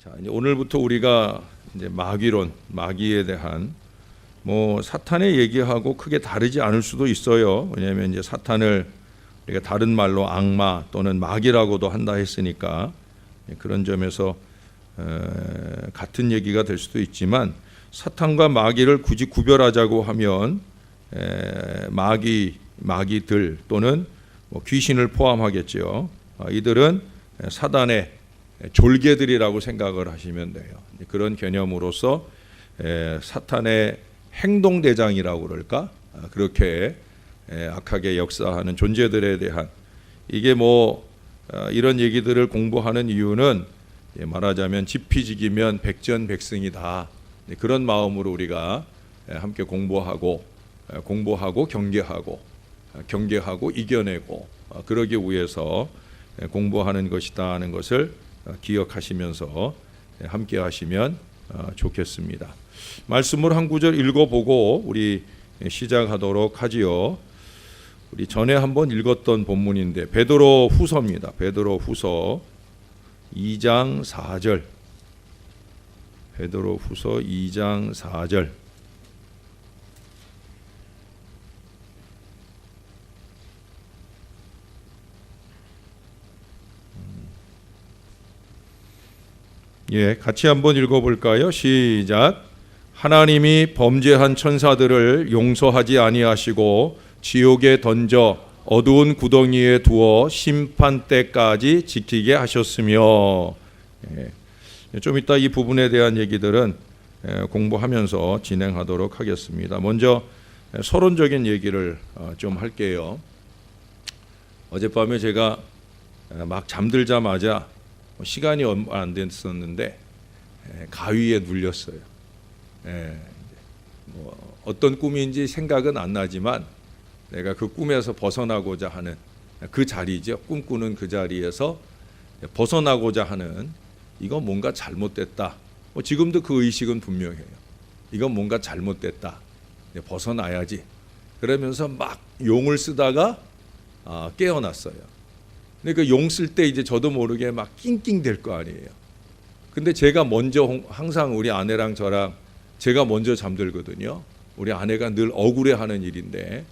자, 이제 오늘부터 우리가 이제 마귀론, 마귀에 대한 사탄의 얘기하고 크게 다르지 않을 수도 있어요. 왜냐하면 이제 사탄을 우리가 다른 말로 악마 또는 마귀라고도 한다 했으니까 그런 점에서 같은 얘기가 될 수도 있지만, 사탄과 마귀를 굳이 구별하자고 하면 마귀들 또는 귀신을 포함하겠죠. 이들은 사단의 졸개들이라고 생각을 하시면 돼요. 그런 개념으로서 사탄의 행동대장이라고 그럴까? 그렇게 악하게 역사하는 존재들에 대한, 이게 이런 얘기들을 공부하는 이유는 말하자면 지피지기면 백전백승이다. 그런 마음으로 우리가 함께 공부하고 경계하고 이겨내고 그러기 위해서 공부하는 것이다 하는 것을 기억하시면서 함께 하시면 좋겠습니다. 말씀을 한 구절 읽어보고 우리 시작하도록 하지요. 우리 전에 한번 읽었던 본문인데 베드로 후서입니다. 베드로 후서 2장 4절. 베드로 후서 2장 4절. 같이 한번 읽어볼까요? 시작. 하나님이 범죄한 천사들을 용서하지 아니하시고 지옥에 던져 어두운 구덩이에 두어 심판 때까지 지키게 하셨으며. 좀 이따 이 부분에 대한 얘기들은 공부하면서 진행하도록 하겠습니다. 먼저 서론적인 얘기를 좀 할게요. 어젯밤에 제가 막 잠들자마자 시간이 얼마 안 됐었는데 가위에 눌렸어요. 어떤 꿈인지 생각은 안 나지만 내가 그 꿈에서 벗어나고자 하는 그 자리죠. 꿈꾸는 그 자리에서 벗어나고자 하는, 이건 뭔가 잘못됐다. 지금도 그 의식은 분명해요. 이건 뭔가 잘못됐다. 벗어나야지. 그러면서 막 용을 쓰다가 깨어났어요. 근데 그 용 쓸 때 이제 저도 모르게 막 낑낑 될 거 아니에요. 근데 제가 먼저, 항상 우리 아내랑 저랑 제가 먼저 잠들거든요. 우리 아내가 늘 억울해하는 일인데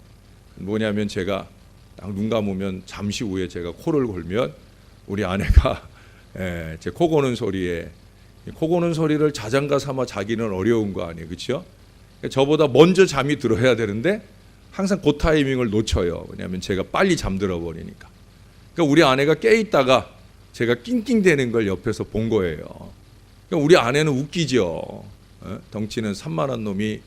뭐냐면, 제가 딱 눈 감으면 잠시 후에 제가 코를 골면 우리 아내가 제 코 고는 소리를 자장가 삼아 자기는 어려운 거 아니에요. 그렇죠? 저보다 먼저 잠이 들어야 되는데 항상 그 타이밍을 놓쳐요. 왜냐하면 제가 빨리 잠들어 버리니까. 그러니까 우리 아내가 깨있다가 제가 낑낑대는 걸 옆에서 본 거예요. 그러니까 우리 아내는 웃기죠. 덩치는 산만한 놈이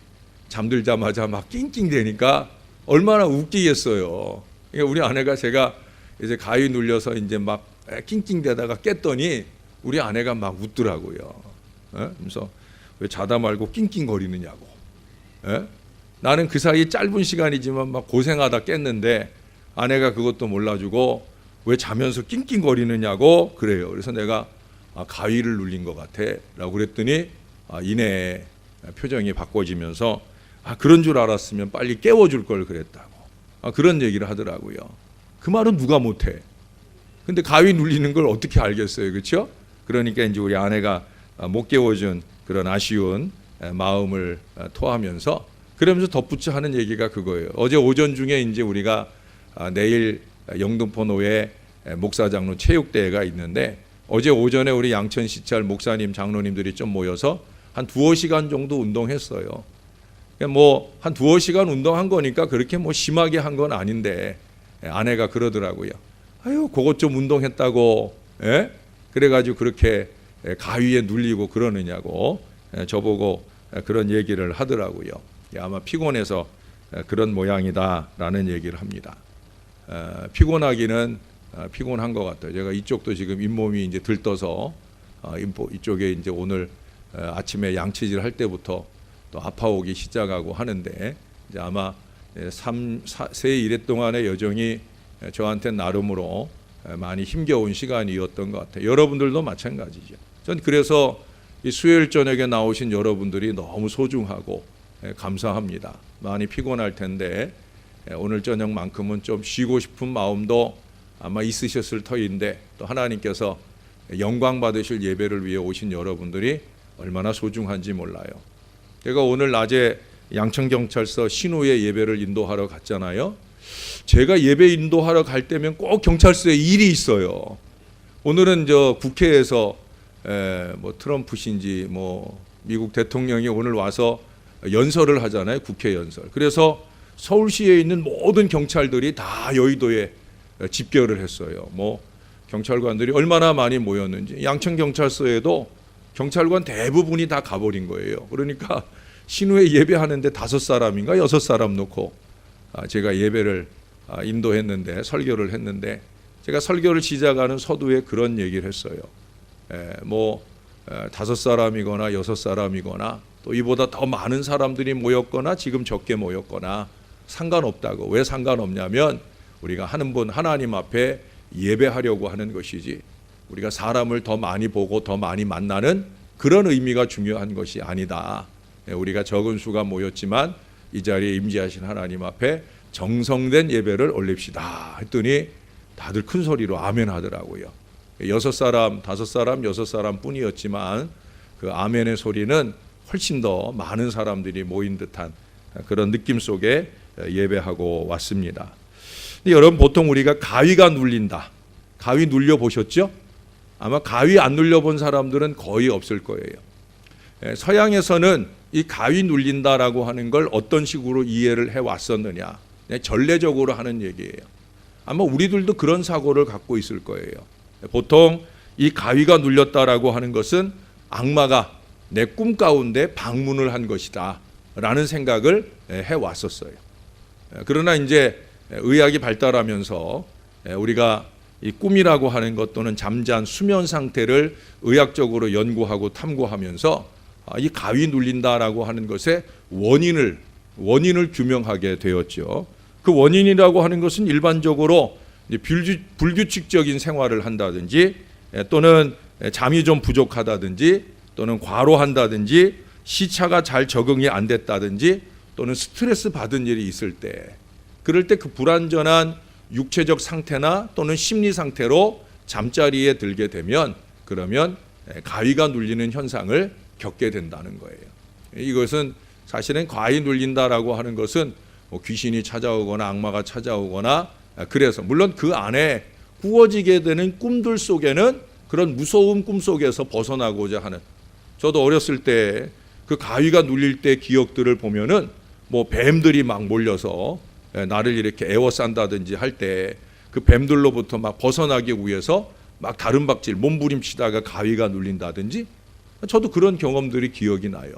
잠들자마자 막 낑낑대니까 얼마나 웃기겠어요. 그러니까 우리 아내가, 제가 이제 가위 눌려서 이제 막 낑낑대다가 깼더니 우리 아내가 막 웃더라고요. 그래서 왜 자다 말고 낑낑거리느냐고. 나는 그 사이 짧은 시간이지만 막 고생하다 깼는데 아내가 그것도 몰라주고 왜 자면서 낑낑거리느냐고 그래요. 그래서 내가 가위를 눌린 것 같아 라고 그랬더니 이내 표정이 바꿔지면서 그런 줄 알았으면 빨리 깨워줄 걸 그랬다고 그런 얘기를 하더라고요. 그 말은 누가 못해. 근데 가위 눌리는 걸 어떻게 알겠어요. 그렇죠? 그러니까 이제 우리 아내가 못 깨워준 그런 아쉬운 마음을 토하면서, 그러면서 덧붙여 하는 얘기가 그거예요. 어제 오전 중에 이제 우리가 내일 영등포노회 목사장로 체육대회가 있는데, 어제 오전에 우리 양천시찰 목사님 장로님들이 좀 모여서 한 2-5시간 정도 운동했어요. 한 2-5시간 운동한 거니까 그렇게 심하게 한 건 아닌데, 아내가 그러더라고요. 아유, 그것 좀 운동했다고 그래가지고 그렇게 가위에 눌리고 그러느냐고 저보고 그런 얘기를 하더라고요. 아마 피곤해서 그런 모양이다라는 얘기를 합니다. 피곤하기는 피곤한 것 같아요. 제가 이쪽도 지금 잇몸이 이제 들떠서 이쪽에 이제 오늘 아침에 양치질 할 때부터 또 아파오기 시작하고 하는데, 이제 아마 3-4일 동안의 여정이 저한테 나름으로 많이 힘겨운 시간이었던 것 같아요. 여러분들도 마찬가지죠. 전 그래서 이 수요일 저녁에 나오신 여러분들이 너무 소중하고 감사합니다. 많이 피곤할 텐데 오늘 저녁만큼은 좀 쉬고 싶은 마음도 아마 있으셨을 터인데, 또 하나님께서 영광 받으실 예배를 위해 오신 여러분들이 얼마나 소중한지 몰라요. 제가 오늘 낮에 양천경찰서 신호의 예배를 인도하러 갔잖아요. 제가 예배 인도하러 갈 때면 꼭 경찰서에 일이 있어요. 오늘은 저 국회에서 뭐 트럼프신지 뭐 미국 대통령이 오늘 와서 연설을 하잖아요. 국회 연설. 그래서 서울시에 있는 모든 경찰들이 다 여의도에 집결을 했어요. 뭐 경찰관들이 얼마나 많이 모였는지. 양천경찰서에도 경찰관 대부분이 다 가버린 거예요. 그러니까 신후에 예배하는데 5사람인가 6사람 놓고 제가 예배를 인도했는데, 설교를 했는데, 제가 설교를 시작하는 서두에 그런 얘기를 했어요. 뭐 5사람이거나 6사람이거나 또 이보다 더 많은 사람들이 모였거나 지금 적게 모였거나 상관없다고. 왜 상관없냐면 우리가 하는 분 하나님 앞에 예배하려고 하는 것이지, 우리가 사람을 더 많이 보고 더 많이 만나는 그런 의미가 중요한 것이 아니다. 우리가 적은 수가 모였지만 이 자리에 임재하신 하나님 앞에 정성된 예배를 올립시다 했더니 다들 큰 소리로 아멘 하더라고요. 6사람, 5사람, 6사람 뿐이었지만 그 아멘의 소리는 훨씬 더 많은 사람들이 모인 듯한 그런 느낌 속에 예배하고 왔습니다. 근데 여러분, 보통 우리가 가위가 눌린다, 가위 눌려 보셨죠? 아마 가위 안 눌려 본 사람들은 거의 없을 거예요. 서양에서는 이 가위 눌린다라고 하는 걸 어떤 식으로 이해를 해왔었느냐, 전례적으로 하는 얘기예요. 아마 우리들도 그런 사고를 갖고 있을 거예요. 보통 이 가위가 눌렸다라고 하는 것은 악마가 내 꿈 가운데 방문을 한 것이다 라는 생각을 해왔었어요. 그러나 이제 의학이 발달하면서 우리가 이 꿈이라고 하는 것 또는 잠잔 수면 상태를 의학적으로 연구하고 탐구하면서 이 가위 눌린다라고 하는 것의 원인을 규명하게 되었죠. 그 원인이라고 하는 것은 일반적으로 불규칙적인 생활을 한다든지, 또는 잠이 좀 부족하다든지, 또는 과로한다든지, 시차가 잘 적응이 안 됐다든지, 또는 스트레스 받은 일이 있을 때, 그럴 때 그 불완전한 육체적 상태나 또는 심리 상태로 잠자리에 들게 되면, 그러면 가위가 눌리는 현상을 겪게 된다는 거예요. 이것은 사실은 가위 눌린다라고 하는 것은 뭐 귀신이 찾아오거나 악마가 찾아오거나, 그래서 물론 그 안에 꾸어지게 되는 꿈들 속에는 그런 무서운 꿈 속에서 벗어나고자 하는, 저도 어렸을 때 그 가위가 눌릴 때 기억들을 보면은 뭐 뱀들이 막 몰려서 나를 이렇게 에워싼다든지 할 때 그 뱀들로부터 막 벗어나기 위해서 막 다른박질 몸부림치다가 가위가 눌린다든지, 저도 그런 경험들이 기억이 나요.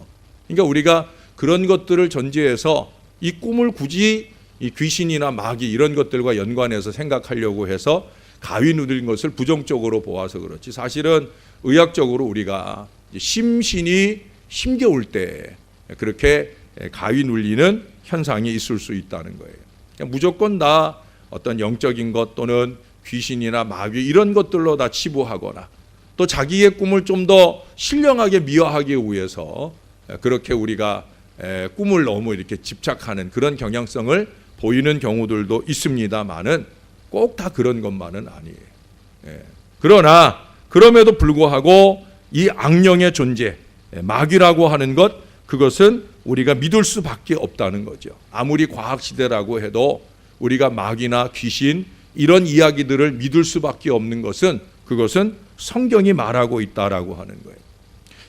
그러니까 우리가 그런 것들을 전제해서 이 꿈을 굳이 이 귀신이나 마귀 이런 것들과 연관해서 생각하려고 해서 가위 누린 것을 부정적으로 보아서 그렇지, 사실은 의학적으로 우리가 심신이 힘겨울 때 그렇게 가위 눌리는 현상이 있을 수 있다는 거예요. 그러니까 무조건 다 어떤 영적인 것 또는 귀신이나 마귀 이런 것들로 다 치부하거나, 또 자기의 꿈을 좀 더 신령하게 미화하기 위해서 그렇게 우리가 꿈을 너무 이렇게 집착하는 그런 경향성을 보이는 경우들도 있습니다만은 꼭 다 그런 것만은 아니에요. 그러나 그럼에도 불구하고 이 악령의 존재, 마귀라고 하는 것, 그것은 우리가 믿을 수밖에 없다는 거죠. 아무리 과학시대라고 해도 우리가 마귀나 귀신 이런 이야기들을 믿을 수밖에 없는 것은, 그것은 성경이 말하고 있다라고 하는 거예요.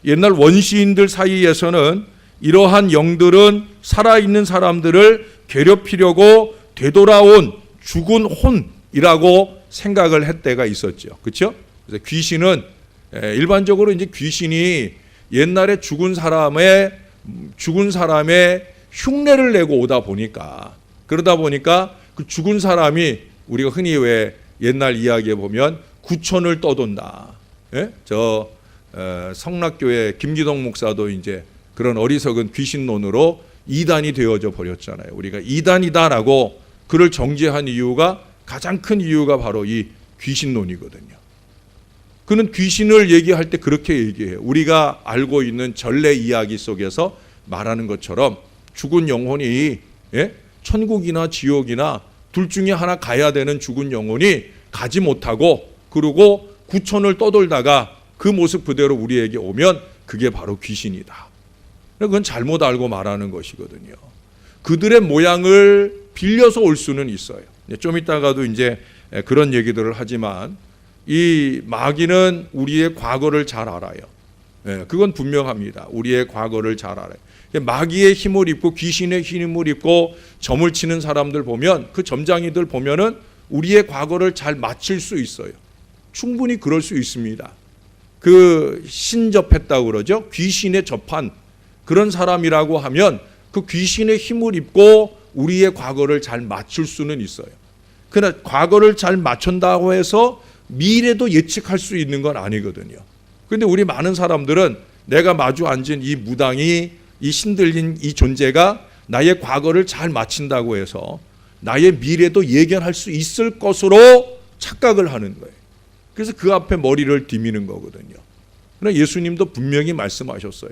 옛날 원시인들 사이에서는 이러한 영들은 살아있는 사람들을 괴롭히려고 되돌아온 죽은 혼이라고 생각을 할 때가 있었죠. 그렇죠? 그래서 귀신은 일반적으로 이제 귀신이 옛날에 죽은 사람의 흉내를 내고 오다 보니까, 그러다 보니까 그 죽은 사람이 우리가 흔히 왜 옛날 이야기에 보면 구천을 떠돈다. 예? 성락교회 김기동 목사도 이제 그런 어리석은 귀신론으로 이단이 되어져 버렸잖아요. 우리가 이단이다라고 그를 정죄한 이유가, 가장 큰 이유가 바로 이 귀신론이거든요. 그는 귀신을 얘기할 때 그렇게 얘기해요. 우리가 알고 있는 전래 이야기 속에서 말하는 것처럼 죽은 영혼이 천국이나 지옥이나 둘 중에 하나 가야 되는 죽은 영혼이 가지 못하고, 그리고 구천을 떠돌다가 그 모습 그대로 우리에게 오면 그게 바로 귀신이다. 그건 잘못 알고 말하는 것이거든요. 그들의 모양을 빌려서 올 수는 있어요. 좀 이따가도 이제 그런 얘기들을 하지만 이 마귀는 우리의 과거를 잘 알아요. 그건 분명합니다. 우리의 과거를 잘 알아요. 마귀의 힘을 입고 귀신의 힘을 입고 점을 치는 사람들 보면 그 점장이들 보면은 우리의 과거를 잘 맞힐 수 있어요. 충분히 그럴 수 있습니다. 그 신접했다고 그러죠. 귀신에 접한 그런 사람이라고 하면 그 귀신의 힘을 입고 우리의 과거를 잘 맞출 수는 있어요. 그러나 과거를 잘 맞춘다고 해서 미래도 예측할 수 있는 건 아니거든요. 그런데 우리 많은 사람들은 내가 마주 앉은 이 무당이, 이 신들린 이 존재가 나의 과거를 잘 맞춘다고 해서 나의 미래도 예견할 수 있을 것으로 착각을 하는 거예요. 그래서 그 앞에 머리를 디미는 거거든요. 그러나 예수님도 분명히 말씀하셨어요.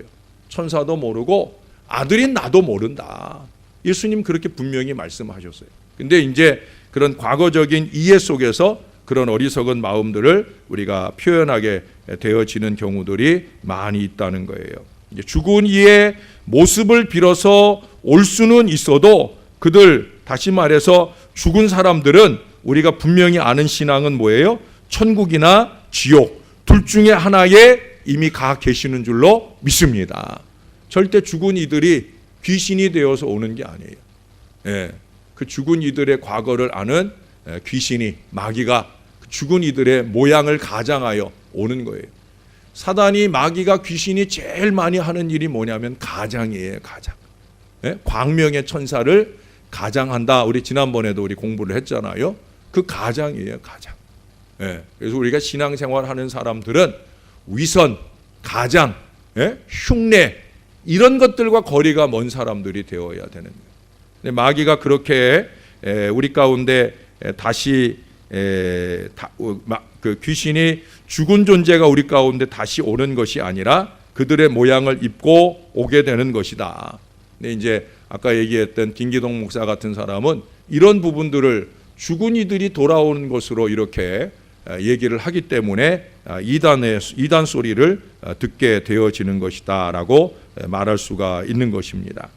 천사도 모르고 아들인 나도 모른다. 예수님 그렇게 분명히 말씀하셨어요. 근데 이제 그런 과거적인 이해 속에서 그런 어리석은 마음들을 우리가 표현하게 되어지는 경우들이 많이 있다는 거예요. 이제 죽은 이의 모습을 빌어서 올 수는 있어도 그들, 다시 말해서 죽은 사람들은 우리가 분명히 아는 신앙은 뭐예요? 천국이나 지옥 둘 중에 하나에 이미 가 계시는 줄로 믿습니다. 절대 죽은 이들이 귀신이 되어서 오는 게 아니에요. 그 죽은 이들의 과거를 아는 귀신이, 마귀가 죽은 이들의 모양을 가장하여 오는 거예요. 사단이, 마귀가, 귀신이 제일 많이 하는 일이 뭐냐면 가장이에요. 가장. 광명의 천사를 가장한다. 우리 지난번에도 우리 공부를 했잖아요. 그 가장이에요. 가장. 그래서 우리가 신앙생활하는 사람들은 위선, 가장, 흉내 이런 것들과 거리가 먼 사람들이 되어야 되는 거예요. 근데 마귀가 그렇게 우리 가운데 다시 그 귀신이 죽은 존재가 우리 가운데 다시 오는 것이 아니라 그들의 모양을 입고 오게 되는 것이다. 근데 이제 아까 얘기했던 김기동 목사 같은 사람은 이런 부분들을 죽은 이들이 돌아오는 것으로 이렇게 얘기를 하기 때문에 이단 소리를 듣게 되어지는 것이다라고 말할 수가 있는 것입니다.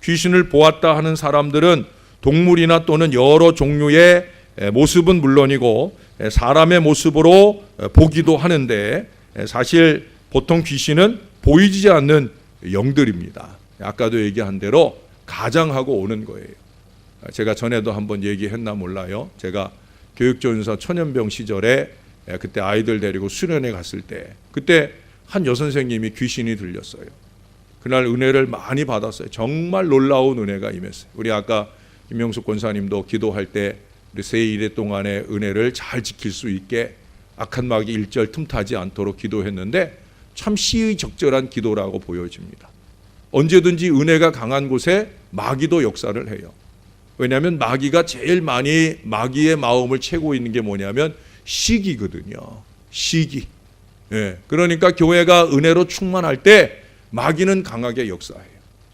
귀신을 보았다 하는 사람들은 동물이나 또는 여러 종류의 모습은 물론이고 사람의 모습으로 보기도 하는데 사실 보통 귀신은 보이지 않는 영들입니다. 아까도 얘기한 대로 가장하고 오는 거예요. 제가 전에도 한번 얘기했나 몰라요. 제가 교육전사 천연병 시절에 그때 아이들 데리고 수련회 갔을 때 그때 한 여선생님이 귀신이 들렸어요. 그날 은혜를 많이 받았어요. 정말 놀라운 은혜가 임했어요. 우리 아까 김명숙 권사님도 기도할 때 우리 새 일의 동안의 은혜를 잘 지킬 수 있게 악한 마귀 일절 틈타지 않도록 기도했는데 참 시의적절한 기도라고 보여집니다. 언제든지 은혜가 강한 곳에 마귀도 역사를 해요. 왜냐하면 마귀가 제일 많이 마귀의 마음을 채고 있는 게 뭐냐면 시기거든요. 시기. 그러니까 교회가 은혜로 충만할 때 마귀는 강하게 역사해요.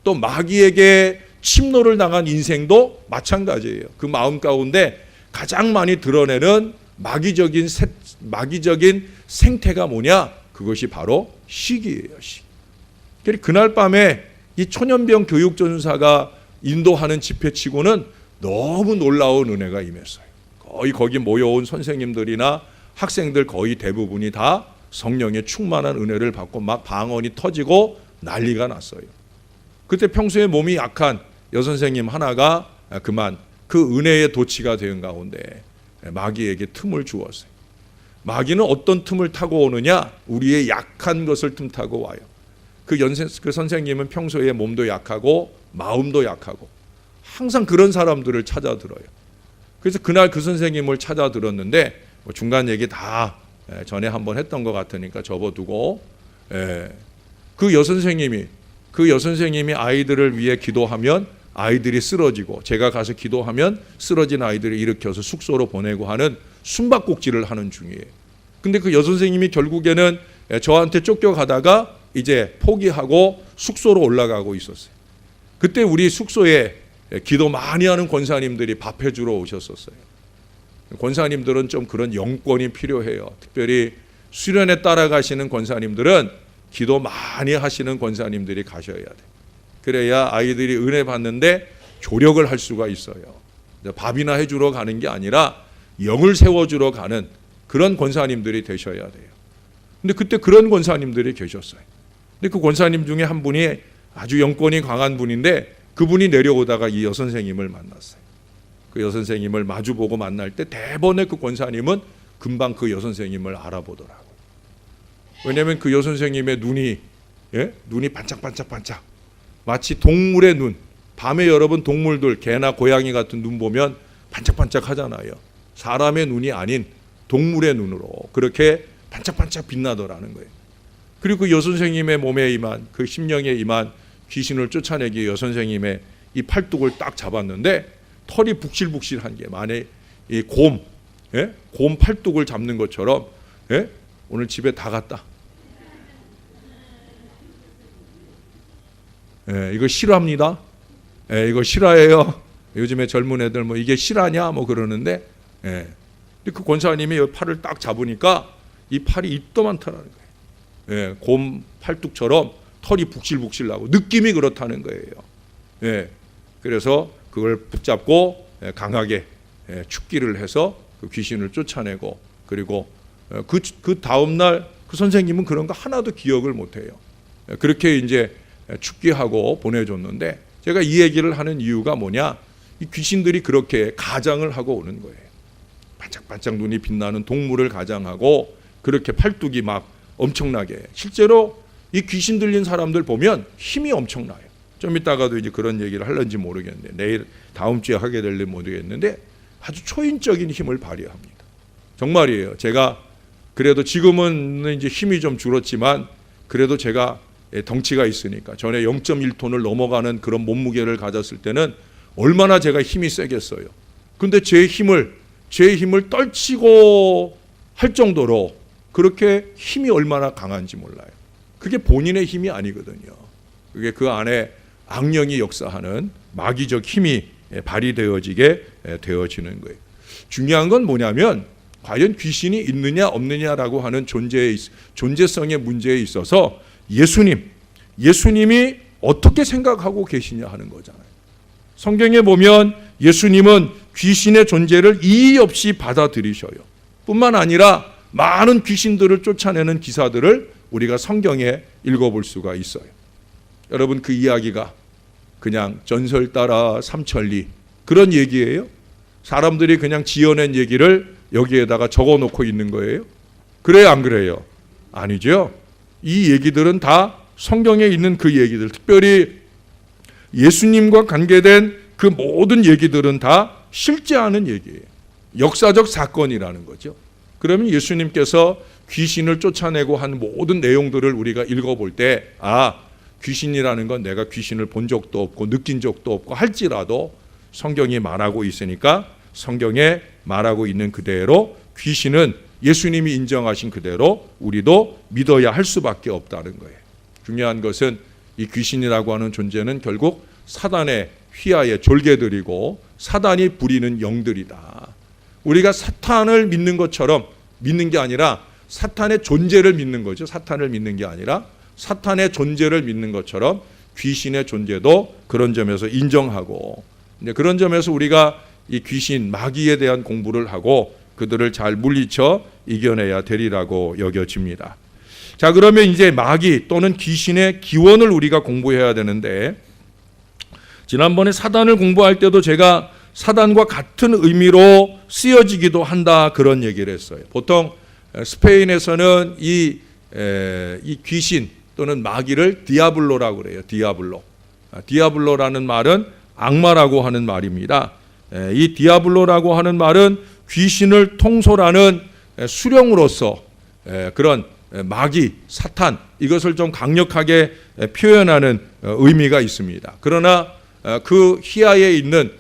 또 마귀에게 침노를 당한 인생도 마찬가지예요. 그 마음 가운데 가장 많이 드러내는 마귀적인 생태가 뭐냐? 그것이 바로 시기예요. 시기. 그날 밤에 이 천연병 교육전사가 인도하는 집회치고는 너무 놀라운 은혜가 임했어요. 거의 거기 모여온 선생님들이나 학생들 거의 대부분이 다 성령의 충만한 은혜를 받고 막 방언이 터지고 난리가 났어요. 그때 평소에 몸이 약한 여선생님 하나가 그만 그 은혜의 도치가 된 가운데 마귀에게 틈을 주었어요. 마귀는 어떤 틈을 타고 오느냐? 우리의 약한 것을 틈타고 와요. 그 선생님은 평소에 몸도 약하고 마음도 약하고 항상 그런 사람들을 찾아들어요. 그래서 그날 그 선생님을 찾아들었는데 중간 얘기 다 전에 한번 했던 것 같으니까 접어두고 그 여선생님이 아이들을 위해 기도하면 아이들이 쓰러지고 제가 가서 기도하면 쓰러진 아이들을 일으켜서 숙소로 보내고 하는 숨바꼭질을 하는 중이에요. 근데 그 여선생님이 결국에는 저한테 쫓겨가다가 이제 포기하고 숙소로 올라가고 있었어요. 그때 우리 숙소에 기도 많이 하는 권사님들이 밥해 주러 오셨었어요. 권사님들은 좀 그런 영권이 필요해요. 특별히 수련회 따라가시는 권사님들은 기도 많이 하시는 권사님들이 가셔야 돼. 그래야 아이들이 은혜 받는데 조력을 할 수가 있어요. 밥이나 해주러 가는 게 아니라 영을 세워주러 가는 그런 권사님들이 되셔야 돼요. 근데 그때 그런 권사님들이 계셨어요. 근데 그 권사님 중에 한 분이 아주 영권이 강한 분인데 그분이 내려오다가 이 여선생님을 만났어요. 그 여선생님을 마주보고 만날 때 대번에 그 권사님은 금방 그 여선생님을 알아보더라고요. 왜냐하면 그 여선생님의 눈이 반짝반짝반짝, 마치 동물의 눈. 밤에 여러분 동물들, 개나 고양이 같은 눈 보면 반짝반짝 하잖아요. 사람의 눈이 아닌 동물의 눈으로 그렇게 반짝반짝 빛나더라는 거예요. 그리고 그 여선생님의 몸에 임한, 그 심령에 임한 귀신을 쫓아내기 위해 여선생님의 이 팔뚝을 딱 잡았는데 털이 북실북실한 게 만에 이 곰 팔뚝을 잡는 것처럼, 오늘 집에 다 갔다. 이거 싫어합니다. 이거 싫어해요. 요즘에 젊은 애들 뭐 이게 실화냐 뭐 그러는데, 근데 그 권사님이 팔을 딱 잡으니까 이 팔이 입도만터라는 거예요. 곰 팔뚝처럼 털이 북실북실 나고 느낌이 그렇다는 거예요. 그래서 그걸 붙잡고 강하게 축기를 해서 그 귀신을 쫓아내고, 그리고 그 다음 날 그 선생님은 그런 거 하나도 기억을 못 해요. 그렇게 이제 축기하고 보내줬는데, 제가 이 얘기를 하는 이유가 뭐냐, 이 귀신들이 그렇게 가장을 하고 오는 거예요. 반짝반짝 눈이 빛나는 동물을 가장하고 그렇게 팔뚝이 막 엄청나게, 실제로 이 귀신 들린 사람들 보면 힘이 엄청나요. 좀 이따가도 이제 그런 얘기를 할런지 모르겠는데, 내일 다음 주에 하게 될지 모르겠는데 아주 초인적인 힘을 발휘합니다. 정말이에요. 제가 그래도 지금은 이제 힘이 좀 줄었지만 그래도 제가 덩치가 있으니까, 전에 0.1톤을 넘어가는 그런 몸무게를 가졌을 때는 얼마나 제가 힘이 세겠어요. 근데 제 힘을 떨치고 할 정도로 그렇게 힘이 얼마나 강한지 몰라요. 그게 본인의 힘이 아니거든요. 그게 그 안에 악령이 역사하는 마귀적 힘이 발휘되어지게 되어지는 거예요. 중요한 건 뭐냐면, 과연 귀신이 있느냐 없느냐라고 하는 존재성의 문제에 있어서 예수님이 어떻게 생각하고 계시냐 하는 거잖아요. 성경에 보면 예수님은 귀신의 존재를 이의 없이 받아들이셔요. 뿐만 아니라 많은 귀신들을 쫓아내는 기사들을 우리가 성경에 읽어볼 수가 있어요. 여러분, 그 이야기가 그냥 전설 따라 삼천리 그런 얘기예요? 사람들이 그냥 지어낸 얘기를 여기에다가 적어놓고 있는 거예요? 그래요, 안 그래요? 아니죠. 이 얘기들은 다 성경에 있는 그 얘기들, 특별히 예수님과 관계된 그 모든 얘기들은 다 실제하는 얘기예요. 역사적 사건이라는 거죠. 그러면 예수님께서 귀신을 쫓아내고 한 모든 내용들을 우리가 읽어볼 때, 귀신이라는 건 내가 귀신을 본 적도 없고 느낀 적도 없고 할지라도 성경이 말하고 있으니까 성경에 말하고 있는 그대로 귀신은 예수님이 인정하신 그대로 우리도 믿어야 할 수밖에 없다는 거예요. 중요한 것은 이 귀신이라고 하는 존재는 결국 사단의 휘하의 졸개들이고 사단이 부리는 영들이다. 우리가 사탄을 믿는 것처럼 믿는 게 아니라 사탄의 존재를 믿는 거죠. 사탄을 믿는 게 아니라 사탄의 존재를 믿는 것처럼 귀신의 존재도 그런 점에서 인정하고, 그런 점에서 우리가 이 귀신, 마귀에 대한 공부를 하고 그들을 잘 물리쳐 이겨내야 되리라고 여겨집니다. 자, 그러면 이제 마귀 또는 귀신의 기원을 우리가 공부해야 되는데, 지난번에 사단을 공부할 때도 제가 사단과 같은 의미로 쓰여지기도 한다 그런 얘기를 했어요. 보통 스페인에서는 이 귀신 또는 마귀를 디아블로라고 그래요. 디아블로라는 말은 악마라고 하는 말입니다. 이 디아블로라고 하는 말은 귀신을 통솔하는 수령으로서 그런 마귀, 사탄, 이것을 좀 강력하게 표현하는 의미가 있습니다. 그러나 그 희하에 있는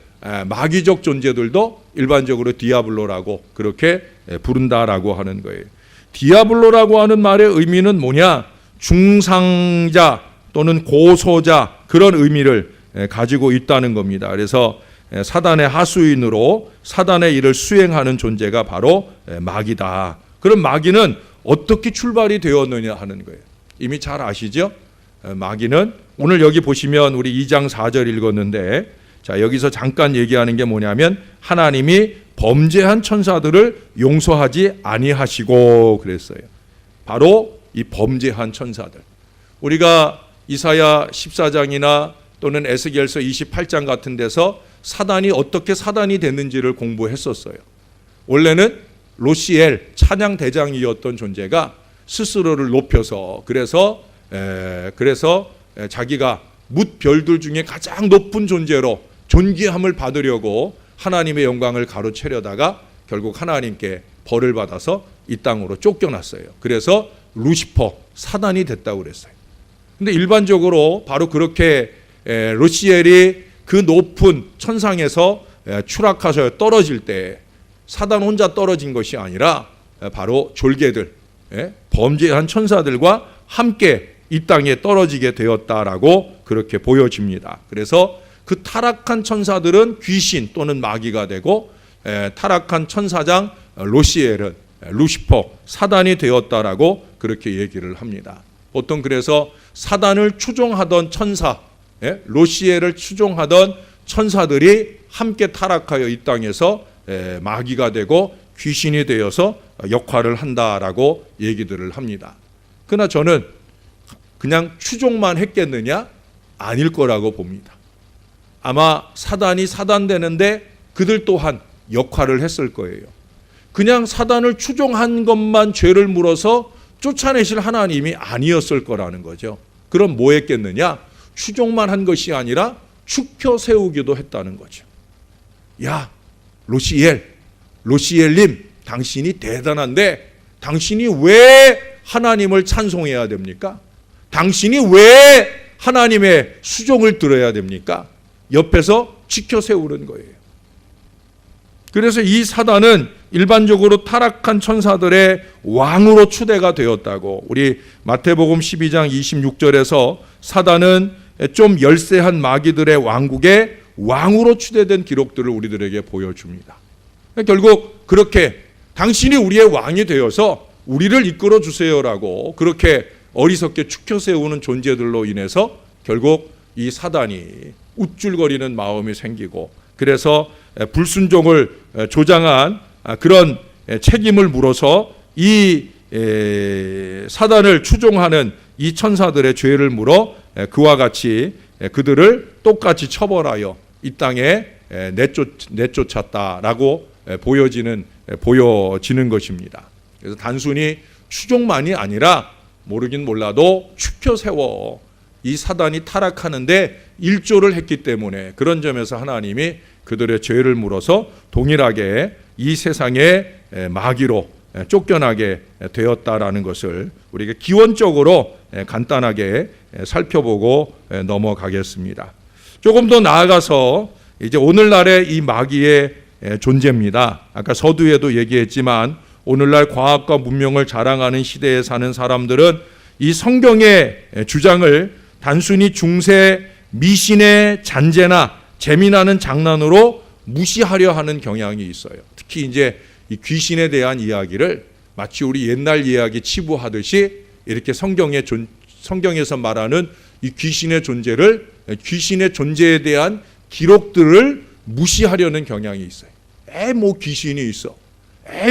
마귀적 존재들도 일반적으로 디아블로라고 그렇게 부른다라고 하는 거예요. 디아블로라고 하는 말의 의미는 뭐냐? 중상자 또는 고소자, 그런 의미를 가지고 있다는 겁니다. 그래서 사단의 하수인으로 사단의 일을 수행하는 존재가 바로 마귀다. 그럼 마귀는 어떻게 출발이 되었느냐 하는 거예요. 이미 잘 아시죠? 마귀는 오늘 여기 보시면 우리 2장 4절 읽었는데, 자, 여기서 잠깐 얘기하는 게 뭐냐면 하나님이 범죄한 천사들을 용서하지 아니하시고 그랬어요. 바로 이 범죄한 천사들. 우리가 이사야 14장이나 또는 에스겔서 28장 같은 데서 사단이 어떻게 사단이 됐는지를 공부했었어요. 원래는 로시엘 찬양 대장이었던 존재가 스스로를 높여서 그래서 자기가 뭇 별들 중에 가장 높은 존재로 존귀함을 받으려고 하나님의 영광을 가로채려다가 결국 하나님께 벌을 받아서 이 땅으로 쫓겨났어요. 그래서 루시퍼, 사단이 됐다고 그랬어요. 근데 일반적으로 바로 그렇게 로시엘이 그 높은 천상에서 추락하셔 떨어질 때 사단 혼자 떨어진 것이 아니라 바로 졸개들, 범죄한 천사들과 함께 이 땅에 떨어지게 되었다라고 그렇게 보여집니다. 그래서 그 타락한 천사들은 귀신 또는 마귀가 되고 타락한 천사장 로시엘은 루시퍼, 사단이 되었다라고 그렇게 얘기를 합니다. 보통 그래서 사단을 추종하던 천사, 로시엘을 추종하던 천사들이 함께 타락하여 이 땅에서 마귀가 되고 귀신이 되어서 역할을 한다라고 얘기들을 합니다. 그러나 저는 그냥 추종만 했겠느냐? 아닐 거라고 봅니다. 아마 사단이 사단되는데 그들 또한 역할을 했을 거예요. 그냥 사단을 추종한 것만 죄를 물어서 쫓아내실 하나님이 아니었을 거라는 거죠. 그럼 뭐 했겠느냐? 추종만 한 것이 아니라 축혀 세우기도 했다는 거죠. 야, 로시엘님, 당신이 대단한데 당신이 왜 하나님을 찬송해야 됩니까? 당신이 왜 하나님의 수종을 들어야 됩니까? 옆에서 지켜 세우는 거예요. 그래서 이 사단은 일반적으로 타락한 천사들의 왕으로 추대가 되었다고, 우리 마태복음 12장 26절에서 사단은 좀 열세한 마귀들의 왕국의 왕으로 추대된 기록들을 우리들에게 보여줍니다. 결국 그렇게 당신이 우리의 왕이 되어서 우리를 이끌어 주세요라고 그렇게 어리석게 축혀 세우는 존재들로 인해서 결국 이 사단이 우쭐거리는 마음이 생기고, 그래서 불순종을 조장한 그런 책임을 물어서 이 사단을 추종하는 이 천사들의 죄를 물어 그와 같이 그들을 똑같이 처벌하여 이 땅에 내쫓았다라고 보여지는 것입니다. 그래서 단순히 추종만이 아니라 모르긴 몰라도 축혀 세워 이 사단이 타락하는데 일조를 했기 때문에 그런 점에서 하나님이 그들의 죄를 물어서 동일하게 이 세상의 마귀로 쫓겨나게 되었다라는 것을 우리가 기원적으로 간단하게 살펴보고 넘어가겠습니다. 조금 더 나아가서 이제 오늘날의 이 마귀의 존재입니다. 아까 서두에도 얘기했지만 오늘날 과학과 문명을 자랑하는 시대에 사는 사람들은 이 성경의 주장을 단순히 중세 미신의 잔재나 재미나는 장난으로 무시하려 하는 경향이 있어요. 특히 이제 이 귀신에 대한 이야기를 마치 우리 옛날 이야기 치부하듯이 이렇게 성경에서 말하는 이 귀신의 존재를, 귀신의 존재에 대한 기록들을 무시하려는 경향이 있어요. 뭐 귀신이 있어,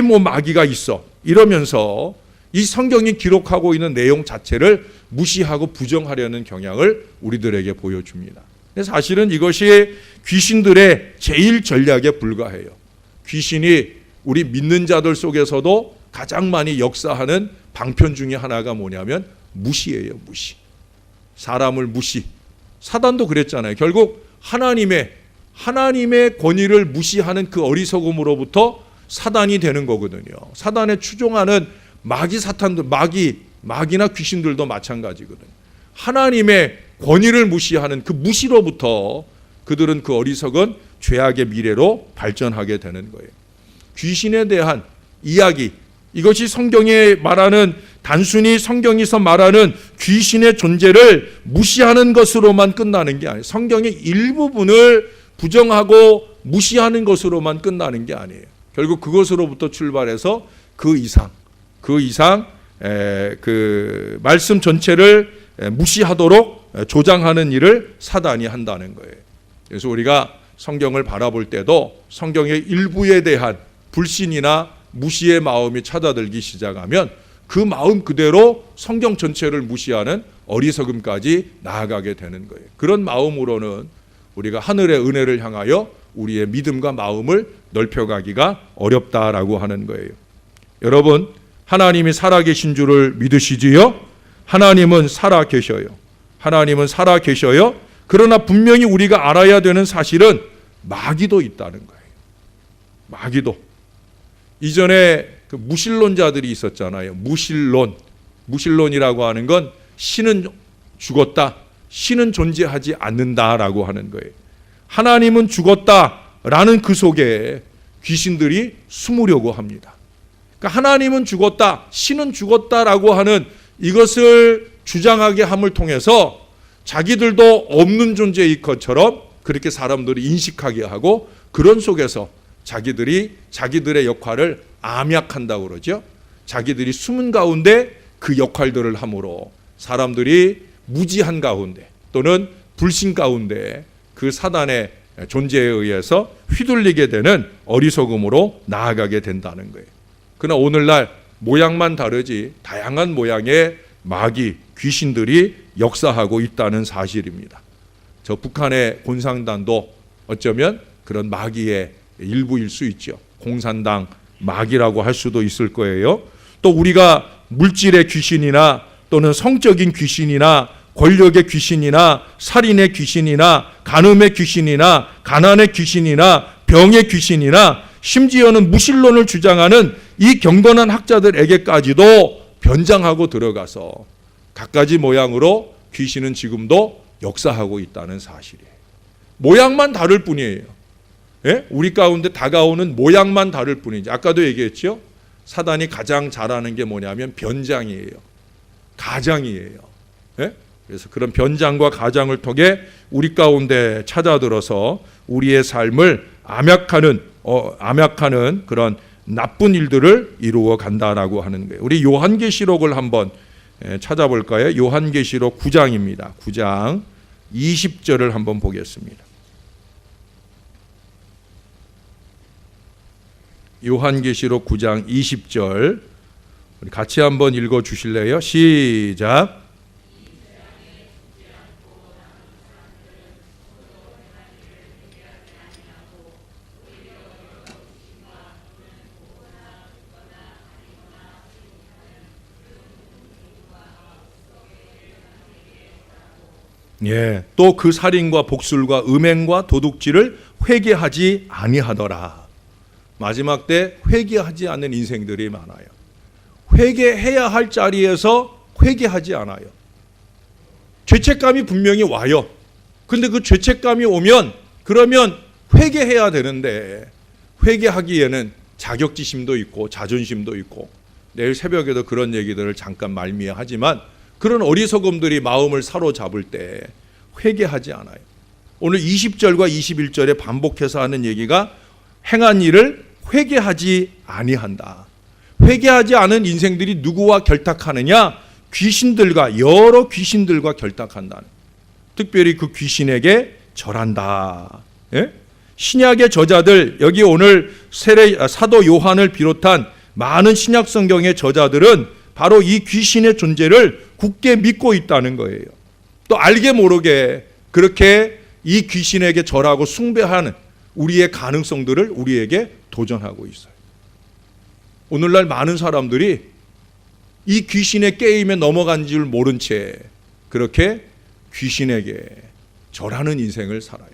뭐 마귀가 있어 이러면서 이 성경이 기록하고 있는 내용 자체를 무시하고 부정하려는 경향을 우리들에게 보여줍니다. 사실은 이것이 귀신들의 제일 전략에 불과해요. 귀신이 우리 믿는 자들 속에서도 가장 많이 역사하는 방편 중에 하나가 뭐냐면 무시예요. 무시. 사람을 무시. 사단도 그랬잖아요. 결국 하나님의 권위를 무시하는 그 어리석음으로부터 사단이 되는 거거든요. 사단에 추종하는 마귀나 귀신들도 마찬가지거든요. 하나님의 권위를 무시하는 그 무시로부터 그들은 그 어리석은 죄악의 미래로 발전하게 되는 거예요. 귀신에 대한 이야기, 이것이 성경에 말하는, 단순히 성경에서 말하는 귀신의 존재를 무시하는 것으로만 끝나는 게 아니에요. 성경의 일부분을 부정하고 무시하는 것으로만 끝나는 게 아니에요. 결국 그것으로부터 출발해서 그 이상 그 말씀 전체를 무시하도록 조장하는 일을 사단이 한다는 거예요. 그래서 우리가 성경을 바라볼 때도 성경의 일부에 대한 불신이나 무시의 마음이 찾아들기 시작하면 그 마음 그대로 성경 전체를 무시하는 어리석음까지 나아가게 되는 거예요. 그런 마음으로는 우리가 하늘의 은혜를 향하여 우리의 믿음과 마음을 넓혀가기가 어렵다라고 하는 거예요. 여러분, 하나님이 살아계신 줄을 믿으시지요? 하나님은 살아계셔요. 하나님은 살아계셔요. 그러나 분명히 우리가 알아야 되는 사실은 마귀도 있다는 거예요. 마귀도. 이전에 그 무신론자들이 있었잖아요. 무신론이라고 하는 건 신은 죽었다, 신은 존재하지 않는다라고 하는 거예요. 하나님은 죽었다라는 그 속에 귀신들이 숨으려고 합니다. 그러니까 하나님은 죽었다, 신은 죽었다라고 하는 이것을 주장하게 함을 통해서 자기들도 없는 존재일 것처럼 그렇게 사람들이 인식하게 하고, 그런 속에서 자기들이 자기들의 역할을 암약한다고 그러죠. 자기들이 숨은 가운데 그 역할들을 함으로 사람들이 무지한 가운데 또는 불신 가운데 그 사단의 존재에 의해서 휘둘리게 되는 어리석음으로 나아가게 된다는 거예요. 그러나 오늘날 모양만 다르지 다양한 모양의 마귀, 귀신들이 역사하고 있다는 사실입니다. 저 북한의 공산당도 어쩌면 그런 마귀의 일부일 수 있죠. 공산당 마귀라고 할 수도 있을 거예요. 또 우리가 물질의 귀신이나 또는 성적인 귀신이나 권력의 귀신이나 살인의 귀신이나 간음의 귀신이나 가난의 귀신이나 병의 귀신이나 심지어는 무신론을 주장하는 이 경건한 학자들에게까지도 변장하고 들어가서 갖가지 모양으로 귀신은 지금도 역사하고 있다는 사실이에요. 모양만 다를 뿐이에요. 예? 우리 가운데 다가오는 모양만 다를 뿐이지. 아까도 얘기했죠. 사단이 가장 잘하는 게 뭐냐면 변장이에요. 가장이에요. 예? 그래서 그런 변장과 가장을 통해 우리 가운데 찾아들어서 우리의 삶을 암약하는 그런 나쁜 일들을 이루어 간다라고 하는 거예요. 우리 요한계시록을 한번 찾아볼까요? 요한계시록 9장입니다. 9장 20절을 한번 보겠습니다. 요한계시록 9장 20절 우리 같이 한번 읽어 주실래요? 시작. 예, 또 그 살인과 복술과 음행과 도둑질을 회개하지 아니하더라. 마지막 때 회개하지 않는 인생들이 많아요. 회개해야 할 자리에서 회개하지 않아요. 죄책감이 분명히 와요. 근데 그 죄책감이 오면 그러면 회개해야 되는데 회개하기에는 자격지심도 있고 자존심도 있고, 내일 새벽에도 그런 얘기들을 잠깐 말미하지만 그런 어리석음들이 마음을 사로잡을 때 회개하지 않아요. 오늘 20절과 21절에 반복해서 하는 얘기가 행한 일을 회개하지 아니한다. 회개하지 않은 인생들이 누구와 결탁하느냐? 귀신들과, 여러 귀신들과 결탁한다. 특별히 그 귀신에게 절한다. 예? 신약의 저자들, 여기 오늘 사도 요한을 비롯한 많은 신약 성경의 저자들은 바로 이 귀신의 존재를 굳게 믿고 있다는 거예요. 또 알게 모르게 그렇게 이 귀신에게 절하고 숭배하는 우리의 가능성들을 우리에게 도전하고 있어요. 오늘날 많은 사람들이 이 귀신의 게임에 넘어간 줄 모른 채 그렇게 귀신에게 절하는 인생을 살아요.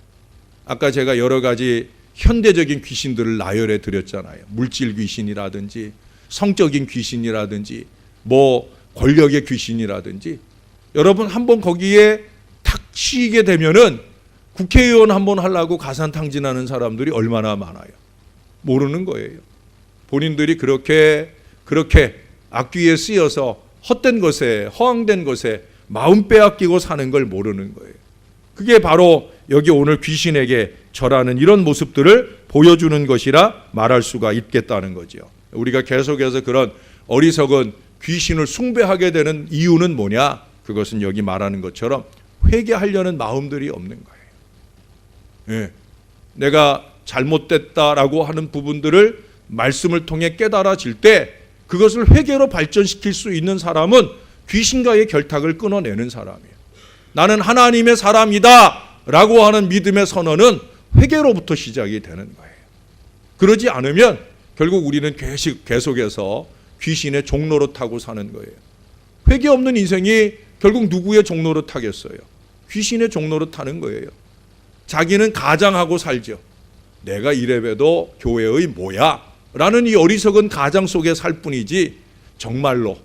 아까 제가 여러 가지 현대적인 귀신들을 나열해 드렸잖아요. 물질 귀신이라든지 성적인 귀신이라든지 뭐 권력의 귀신이라든지. 여러분 한번 거기에 탁 치이게 되면은 국회의원 한번 하려고 가산탕진하는 사람들이 얼마나 많아요. 모르는 거예요. 본인들이 그렇게 악귀에 쓰여서 헛된 것에, 허황된 것에 마음 빼앗기고 사는 걸 모르는 거예요. 그게 바로 여기 오늘 귀신에게 절하는 이런 모습들을 보여주는 것이라 말할 수가 있겠다는 거죠. 우리가 계속해서 그런 어리석은 귀신을 숭배하게 되는 이유는 뭐냐? 그것은 여기 말하는 것처럼 회개하려는 마음들이 없는 거예요. 예. 내가 잘못됐다라고 하는 부분들을 말씀을 통해 깨달아질 때 그것을 회개로 발전시킬 수 있는 사람은 귀신과의 결탁을 끊어내는 사람이에요. 나는 하나님의 사람이다 라고 하는 믿음의 선언은 회개로부터 시작이 되는 거예요. 그러지 않으면 결국 우리는 계속해서 귀신의 종로로 타고 사는 거예요. 회개 없는 인생이 결국 누구의 종로로 타겠어요? 귀신의 종로로 타는 거예요. 자기는 가장하고 살죠. 내가 이래봬도 교회의 뭐야? 라는 이 어리석은 가장 속에 살 뿐이지 정말로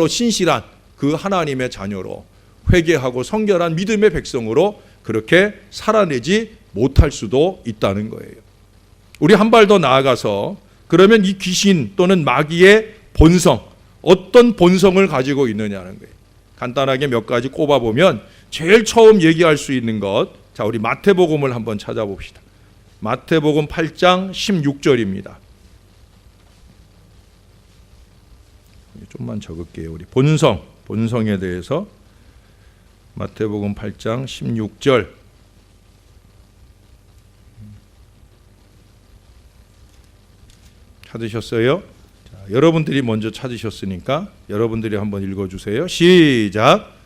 신실한 그 하나님의 자녀로 회개하고 성결한 믿음의 백성으로 그렇게 살아내지 못할 수도 있다는 거예요. 우리 한 발 더 나아가서 그러면 이 귀신 또는 마귀의 본성, 어떤 본성을 가지고 있느냐는 거예요. 간단하게 몇 가지 꼽아보면 제일 처음 얘기할 수 있는 것, 자 우리 마태복음을 한번 찾아봅시다. 마태복음 8장 16절입니다. 좀만 적을게요. 우리 본성에 대해서 마태복음 8장 16절. 찾으셨어요? 자, 여러분들이 먼저 찾으셨으니까 여러분들이 한번 읽어주세요. 시작.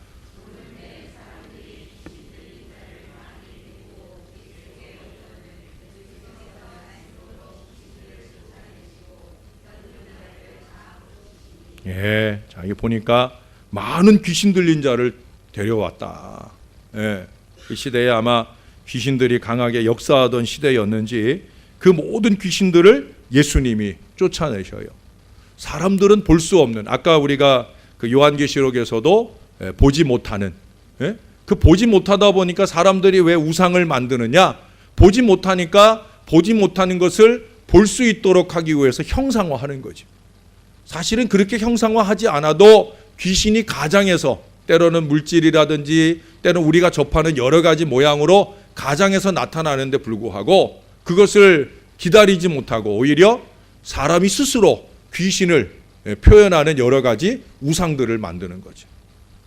예, 자, 여기 보니까 많은 귀신 들린 자를 데려왔다. 예, 그 시대에 아마 귀신들이 강하게 역사하던 시대였는지 그 모든 귀신들을 예수님이 쫓아내셔요. 사람들은 볼 수 없는, 아까 우리가 그 요한계시록에서도 보지 못하는, 예? 그 보지 못하다 보니까 사람들이 왜 우상을 만드느냐? 보지 못하니까 보지 못하는 것을 볼 수 있도록 하기 위해서 형상화하는 거죠. 사실은 그렇게 형상화하지 않아도 귀신이 가장해서 때로는 물질이라든지 때로는 우리가 접하는 여러 가지 모양으로 가장해서 나타나는데 불구하고 그것을 기다리지 못하고 오히려 사람이 스스로 귀신을 표현하는 여러 가지 우상들을 만드는 거죠.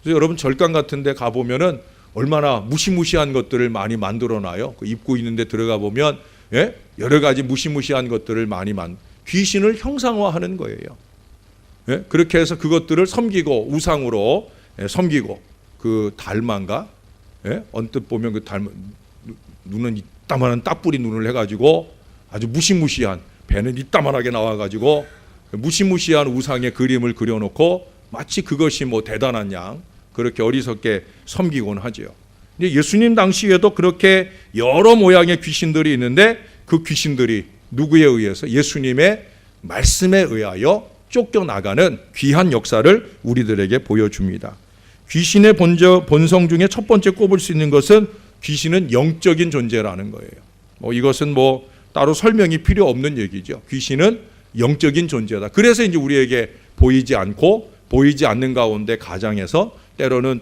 그래서 여러분 절간 같은 데 가보면은 얼마나 무시무시한 것들을 많이 만들어놔요. 그 입구 있는 데 들어가 보면 여러 가지 무시무시한 것들을 많이 귀신을 형상화하는 거예요. 그렇게 해서 그것들을 섬기고 우상으로 섬기고 그 달만가 언뜻 보면 그 달 눈은 이따만한 따뿌리 눈을 해가지고 아주 무시무시한 배는 이따만하게 나와가지고 무시무시한 우상의 그림을 그려놓고 마치 그것이 뭐 대단한 양 그렇게 어리석게 섬기곤 하죠. 근데 예수님 당시에도 그렇게 여러 모양의 귀신들이 있는데 그 귀신들이 누구에 의해서? 예수님의 말씀에 의하여 쫓겨나가는 귀한 역사를 우리들에게 보여줍니다. 귀신의 본성 중에 첫 번째 꼽을 수 있는 것은 귀신은 영적인 존재라는 거예요. 이것은 따로 설명이 필요 없는 얘기죠. 귀신은 영적인 존재다. 그래서 이제 우리에게 보이지 않고 보이지 않는 가운데 가장해서 때로는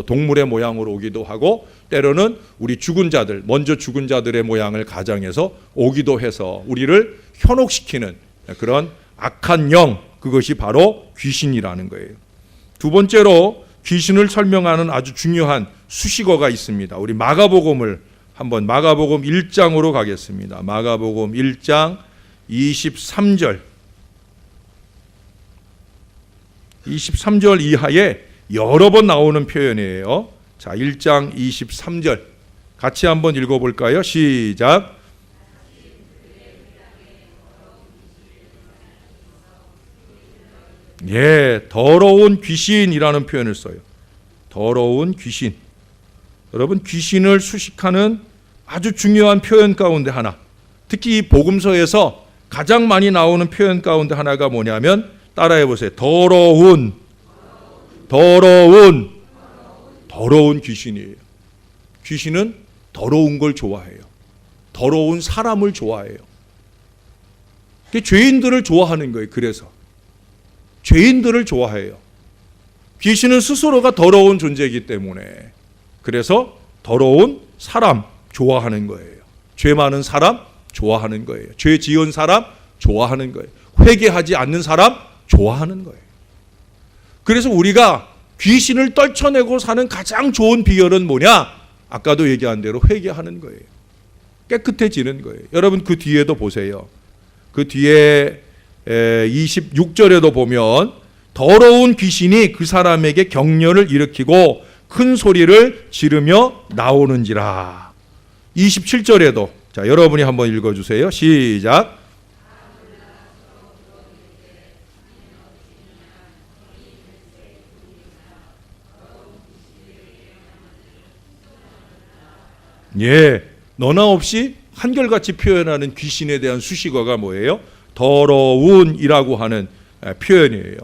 동물의 모양으로 오기도 하고 때로는 우리 죽은 자들, 먼저 죽은 자들의 모양을 가장해서 오기도 해서 우리를 현혹시키는 그런 악한 영, 그것이 바로 귀신이라는 거예요. 두 번째로 귀신을 설명하는 아주 중요한 수식어가 있습니다. 우리 마가복음 1장으로 가겠습니다. 마가복음 1장 23절 이하에 여러 번 나오는 표현이에요. 자, 1장 23절 같이 한번 읽어볼까요? 시작. 예, 더러운 귀신이라는 표현을 써요. 더러운 귀신. 여러분, 귀신을 수식하는 아주 중요한 표현 가운데 하나, 특히 이 복음서에서 가장 많이 나오는 표현 가운데 하나가 뭐냐면 따라해 보세요. 더러운 귀신이에요. 귀신은 더러운 걸 좋아해요. 더러운 사람을 좋아해요. 죄인들을 좋아하는 거예요. 그래서 죄인들을 좋아해요. 귀신은 스스로가 더러운 존재이기 때문에 그래서 더러운 사람 좋아하는 거예요. 죄 많은 사람 좋아하는 거예요. 죄 지은 사람 좋아하는 거예요. 회개하지 않는 사람 좋아하는 거예요. 그래서 우리가 귀신을 떨쳐내고 사는 가장 좋은 비결은 뭐냐? 아까도 얘기한 대로 회개하는 거예요. 깨끗해지는 거예요. 여러분 그 뒤에도 보세요. 그 뒤에 26절에도 보면 더러운 귀신이 그 사람에게 경련을 일으키고 큰 소리를 지르며 나오는지라. 27절에도 자 여러분이 한번 읽어주세요. 시작. 예, 너나 없이 한결같이 표현하는 귀신에 대한 수식어가 뭐예요? 더러운이라고 하는 표현이에요.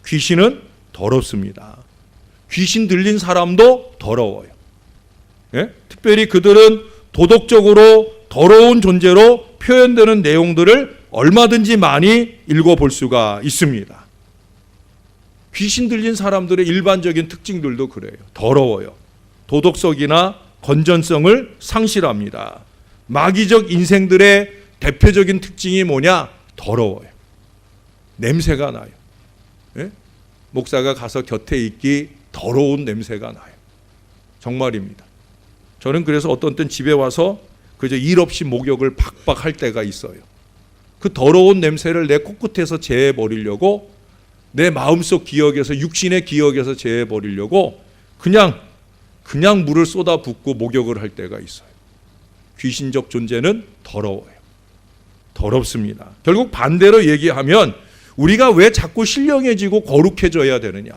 귀신은 더럽습니다. 귀신 들린 사람도 더러워요. 예? 특별히 그들은 도덕적으로 더러운 존재로 표현되는 내용들을 얼마든지 많이 읽어볼 수가 있습니다. 귀신 들린 사람들의 일반적인 특징들도 그래요. 더러워요. 도덕성이나 건전성을 상실합니다. 마귀적 인생들의 대표적인 특징이 뭐냐? 더러워요. 냄새가 나요. 예? 목사가 가서 곁에 있기 더러운 냄새가 나요. 정말입니다. 저는 그래서 어떤 땐 집에 와서 그저 일 없이 목욕을 박박 할 때가 있어요. 그 더러운 냄새를 내 코끝에서 제해버리려고 내 마음속 기억에서 육신의 기억에서 제해버리려고 그냥 물을 쏟아붓고 목욕을 할 때가 있어요. 귀신적 존재는 더러워요. 더럽습니다. 결국 반대로 얘기하면 우리가 왜 자꾸 신령해지고 거룩해져야 되느냐?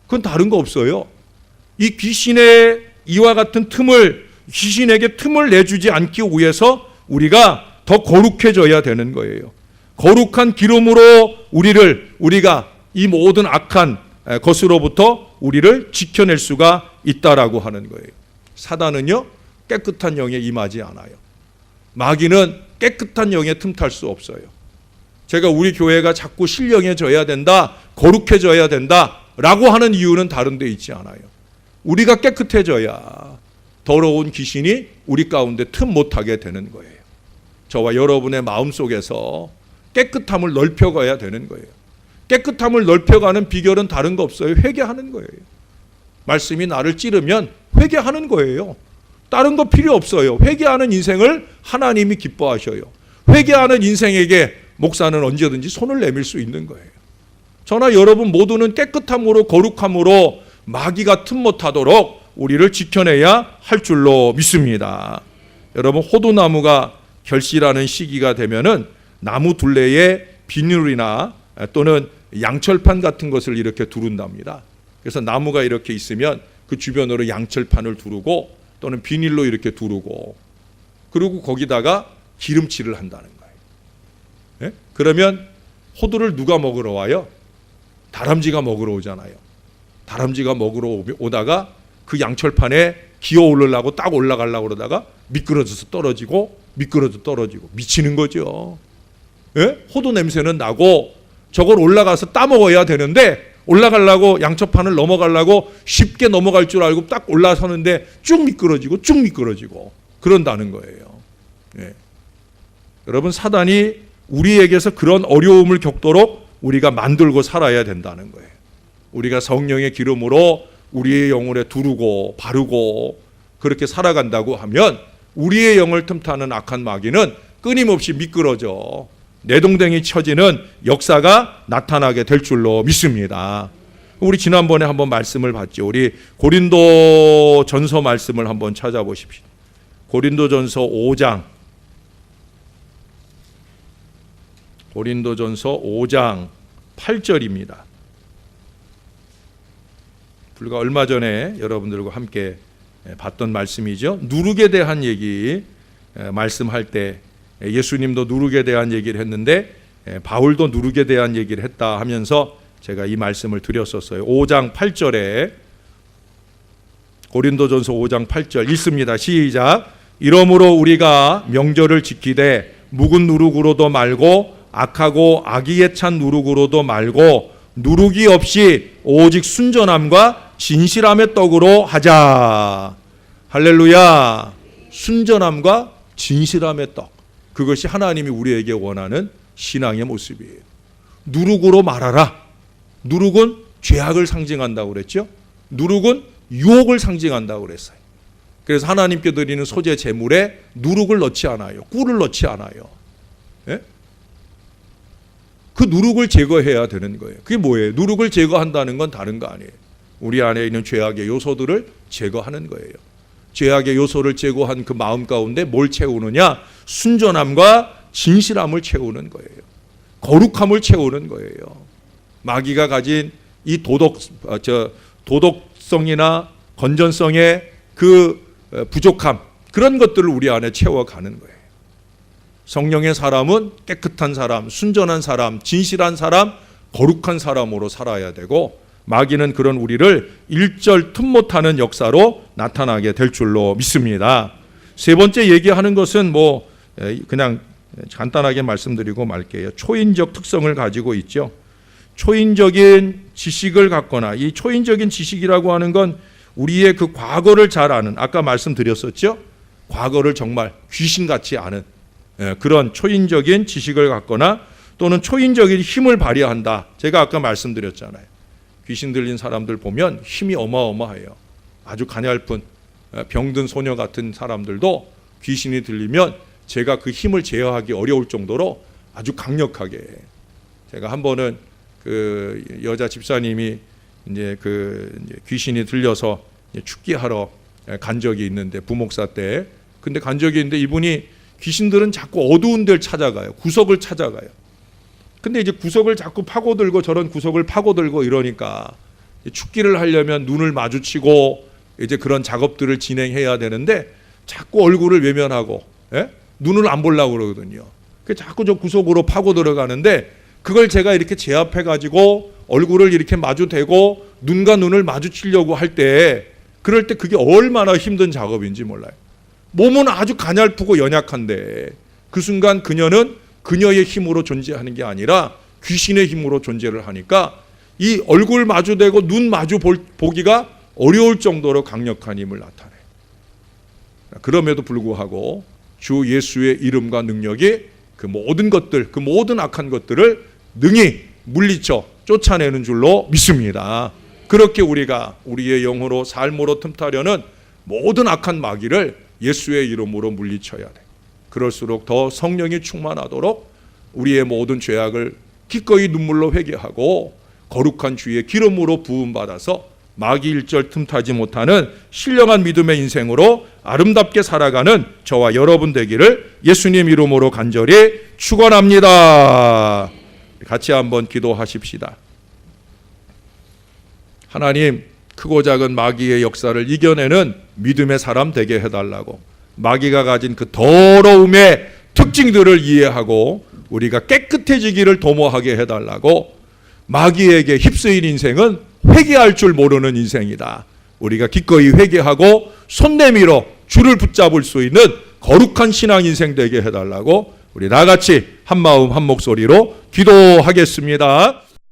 그건 다른 거 없어요. 이 귀신의 이와 같은 귀신에게 틈을 내주지 않기 위해서 우리가 더 거룩해져야 되는 거예요. 거룩한 기름으로 우리가 이 모든 악한 것으로부터 우리를 지켜낼 수가 있다라고 하는 거예요. 사단은요, 깨끗한 영에 임하지 않아요. 마귀는 깨끗한 영에 틈탈 수 없어요. 제가 우리 교회가 자꾸 신령해져야 된다, 거룩해져야 된다라고 하는 이유는 다른 데 있지 않아요. 우리가 깨끗해져야 더러운 귀신이 우리 가운데 틈 못하게 되는 거예요. 저와 여러분의 마음속에서 깨끗함을 넓혀가야 되는 거예요. 깨끗함을 넓혀가는 비결은 다른 거 없어요. 회개하는 거예요. 말씀이 나를 찌르면 회개하는 거예요. 다른 거 필요 없어요. 회개하는 인생을 하나님이 기뻐하셔요. 회개하는 인생에게 목사는 언제든지 손을 내밀 수 있는 거예요. 저나 여러분 모두는 깨끗함으로 거룩함으로 마귀가 틈 못하도록 우리를 지켜내야 할 줄로 믿습니다. 여러분 호두나무가 결실하는 시기가 되면은 나무 둘레에 비닐이나 또는 양철판 같은 것을 이렇게 두른답니다. 그래서 나무가 이렇게 있으면 그 주변으로 양철판을 두르고 또는 비닐로 이렇게 두르고 그리고 거기다가 기름칠을 한다는 거예요. 네? 그러면 호두를 누가 먹으러 와요? 다람쥐가 먹으러 오잖아요. 다람쥐가 먹으러 오다가 그 양철판에 기어 오르려고 딱 올라가려고 그러다가 미끄러져서 떨어지고 미치는 거죠. 네? 호두 냄새는 나고 저걸 올라가서 따먹어야 되는데 올라가려고 양철판을 넘어가려고 쉽게 넘어갈 줄 알고 딱 올라서는데 쭉 미끄러지고 그런다는 거예요. 네. 여러분 사단이 우리에게서 그런 어려움을 겪도록 우리가 만들고 살아야 된다는 거예요. 우리가 성령의 기름으로 우리의 영혼에 두르고 바르고 그렇게 살아간다고 하면 우리의 영을 틈타는 악한 마귀는 끊임없이 미끄러져 내동댕이 쳐지는 역사가 나타나게 될 줄로 믿습니다. 우리 지난번에 한번 말씀을 봤죠. 우리 고린도 전서 말씀을 한번 찾아보십시오. 고린도 전서 5장 고린도 전서 5장 8절입니다. 불과 얼마 전에 여러분들과 함께 봤던 말씀이죠. 누룩에 대한 얘기 말씀할 때 예수님도 누룩에 대한 얘기를 했는데 바울도 누룩에 대한 얘기를 했다 하면서 제가 이 말씀을 드렸었어요. 5장 8절에 고린도전서 5장 8절 읽습니다. 시작. 이러므로 우리가 명절을 지키되 묵은 누룩으로도 말고 악하고 악의에 찬 누룩으로도 말고 누룩이 없이 오직 순전함과 진실함의 떡으로 하자. 할렐루야. 순전함과 진실함의 떡. 그것이 하나님이 우리에게 원하는 신앙의 모습이에요. 누룩으로 말하라. 누룩은 죄악을 상징한다고 그랬죠. 누룩은 유혹을 상징한다고 그랬어요. 그래서 하나님께 드리는 소재 제물에 누룩을 넣지 않아요. 꿀을 넣지 않아요. 예? 그 누룩을 제거해야 되는 거예요. 그게 뭐예요? 누룩을 제거한다는 건 다른 거 아니에요. 우리 안에 있는 죄악의 요소들을 제거하는 거예요. 죄악의 요소를 제거한 그 마음 가운데 뭘 채우느냐? 순전함과 진실함을 채우는 거예요. 거룩함을 채우는 거예요. 마귀가 가진 이 도덕성이나 건전성의 그 부족함, 그런 것들을 우리 안에 채워가는 거예요. 성령의 사람은 깨끗한 사람, 순전한 사람, 진실한 사람, 거룩한 사람으로 살아야 되고, 마귀는 그런 우리를 일절 틈 못하는 역사로 나타나게 될 줄로 믿습니다. 세 번째 얘기하는 것은 그냥 간단하게 말씀드리고 말게요. 초인적 특성을 가지고 있죠. 초인적인 지식을 갖거나, 이 초인적인 지식이라고 하는 건 우리의 그 과거를 잘 아는, 아까 말씀드렸었죠. 과거를 정말 귀신같이 아는 그런 초인적인 지식을 갖거나, 또는 초인적인 힘을 발휘한다. 제가 아까 말씀드렸잖아요. 귀신 들린 사람들 보면 힘이 어마어마해요. 아주 가냘픈 병든 소녀 같은 사람들도 귀신이 들리면 제가 그 힘을 제어하기 어려울 정도로 아주 강력하게. 제가 한 번은 그 여자 집사님이 이제 귀신이 들려서 축기하러 간 적이 있는데, 부목사 때. 근데 간 적이 있는데 이분이, 귀신들은 자꾸 어두운 데를 찾아가요. 구석을 찾아가요. 근데 이제 구석을 자꾸 파고들고, 저런 구석을 파고들고 이러니까 축기를 하려면 눈을 마주치고 이제 그런 작업들을 진행해야 되는데 자꾸 얼굴을 외면하고, 눈을 안 보려고 그러거든요. 자꾸 저 구석으로 파고 들어가는데, 그걸 제가 이렇게 제압해 가지고 얼굴을 이렇게 마주대고 눈과 눈을 마주치려고 할 때, 그럴 때 그게 얼마나 힘든 작업인지 몰라요. 몸은 아주 가냘프고 연약한데 그 순간 그녀는 그녀의 힘으로 존재하는 게 아니라 귀신의 힘으로 존재를 하니까 이 얼굴 마주대고 눈 마주 보기가 어려울 정도로 강력한 힘을 나타내요. 그럼에도 불구하고 주 예수의 이름과 능력이 그 모든 것들, 그 모든 악한 것들을 능히 물리쳐 쫓아내는 줄로 믿습니다. 그렇게 우리가 우리의 영으로 삶으로 틈타려는 모든 악한 마귀를 예수의 이름으로 물리쳐야 돼. 그럴수록 더 성령이 충만하도록 우리의 모든 죄악을 기꺼이 눈물로 회개하고 거룩한 주의 기름으로 부음받아서 마귀 일절 틈타지 못하는 신령한 믿음의 인생으로 아름답게 살아가는 저와 여러분 되기를 예수님 이름으로 간절히 축원합니다. 같이 한번 기도하십시다. 하나님, 크고 작은 마귀의 역사를 이겨내는 믿음의 사람 되게 해달라고, 마귀가 가진 그 더러움의 특징들을 이해하고 우리가 깨끗해지기를 도모하게 해달라고, 마귀에게 휩쓰인 인생은 회개할 줄 모르는 인생이다. 우리가 기꺼이 회개하고 손 내밀어 주를 붙잡을 수 있는 거룩한 신앙 인생 되게 해달라고 우리 나같이 한마음 한목소리로 기도하겠습니다.